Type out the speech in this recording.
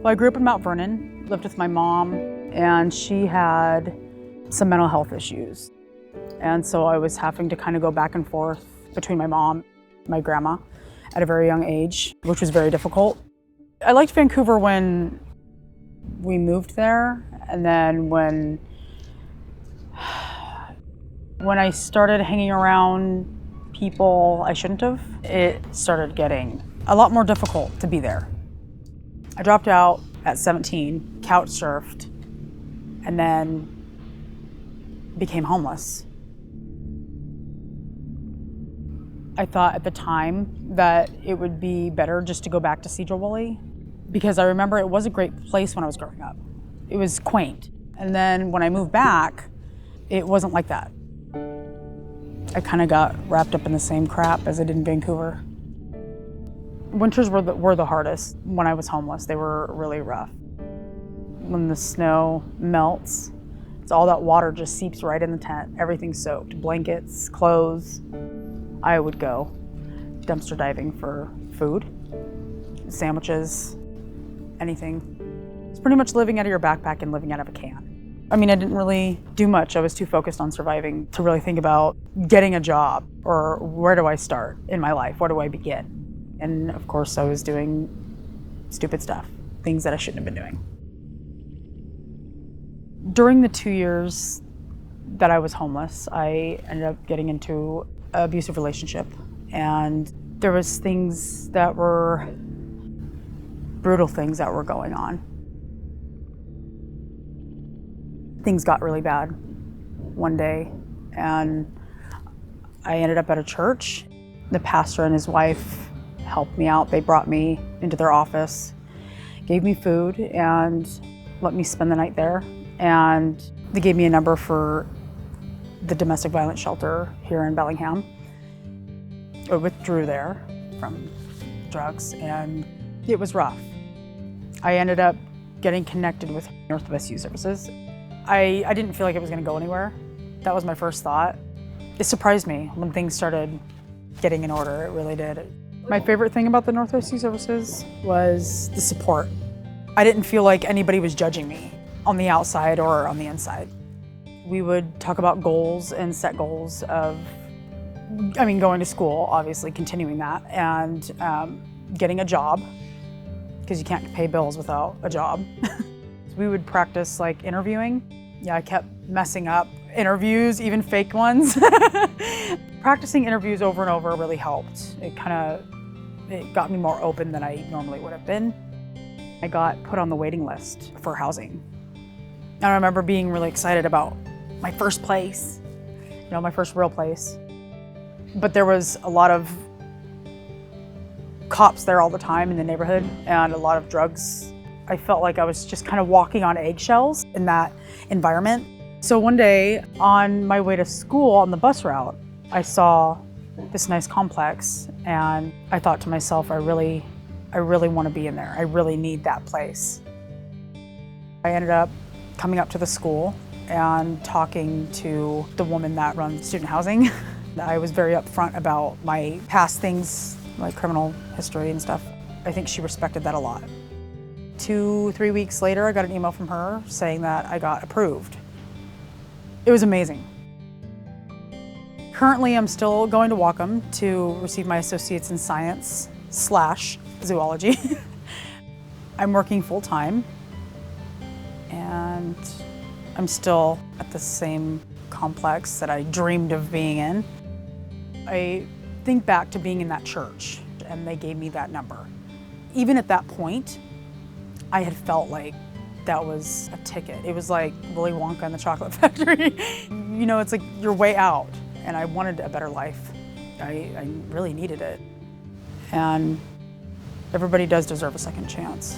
Well, I grew up in Mount Vernon, lived with my mom, and she had some mental health issues. And so I was having to kind of go back and forth between my mom and my grandma at a very young age, which was very difficult. I liked Vancouver when we moved there, and then when I started hanging around people I shouldn't have, it started getting a lot more difficult to be there. I dropped out at 17, couch surfed, and then became homeless. I thought at the time that it would be better just to go back to Sedro-Woolley, because I remember it was a great place when I was growing up. It was quaint. And then when I moved back, it wasn't like that. I kind of got wrapped up in the same crap as I did in Vancouver. Winters were the hardest when I was homeless. They were really rough. When the snow melts, it's all that water just seeps right in the tent. Everything's soaked, blankets, clothes. I would go dumpster diving for food, sandwiches, anything. It's pretty much living out of your backpack and living out of a can. I mean, I didn't really do much. I was too focused on surviving to really think about getting a job or where do I start in my life? Where do I begin? And of course, I was doing stupid stuff, things that I shouldn't have been doing. During the 2 years that I was homeless, I ended up getting into an abusive relationship. And there was things that were brutal things that were going on. Things got really bad one day, and I ended up at a church. The pastor and his wife helped me out. They brought me into their office, gave me food, and let me spend the night there. And they gave me a number for the domestic violence shelter here in Bellingham. I withdrew there from drugs, and it was rough. I ended up getting connected with Northwest Youth Services. I didn't feel like it was going to go anywhere. That was my first thought. It surprised me when things started getting in order. It really did. My favorite thing about the Northwest Youth Services was the support. I didn't feel like anybody was judging me on the outside or on the inside. We would talk about goals and set goals of, going to school, obviously, continuing that, and getting a job, because you can't pay bills without a job. We would practice interviewing. Yeah, I kept messing up interviews, even fake ones. Practicing interviews over and over really helped. It got me more open than I normally would have been. I got put on the waiting list for housing. I remember being really excited about my first place, my first real place. But there was a lot of cops there all the time in the neighborhood, and a lot of drugs. I felt like I was just kind of walking on eggshells in that environment. So one day on my way to school on the bus route, I saw this nice complex, and I thought to myself, I really want to be in there. I really need that place. I ended up coming up to the school and talking to the woman that runs student housing. I was very upfront about my past things, like criminal history and stuff. I think she respected that a lot. 2-3 weeks later, I got an email from her saying that I got approved. It was amazing. Currently, I'm still going to Wacom to receive my associates in science / zoology. I'm working full-time, and I'm still at the same complex that I dreamed of being in. I think back to being in that church, and they gave me that number. Even at that point, I had felt like that was a ticket. It was like Willy Wonka and the Chocolate Factory. It's like your way out, and I wanted a better life. I really needed it. And everybody does deserve a second chance.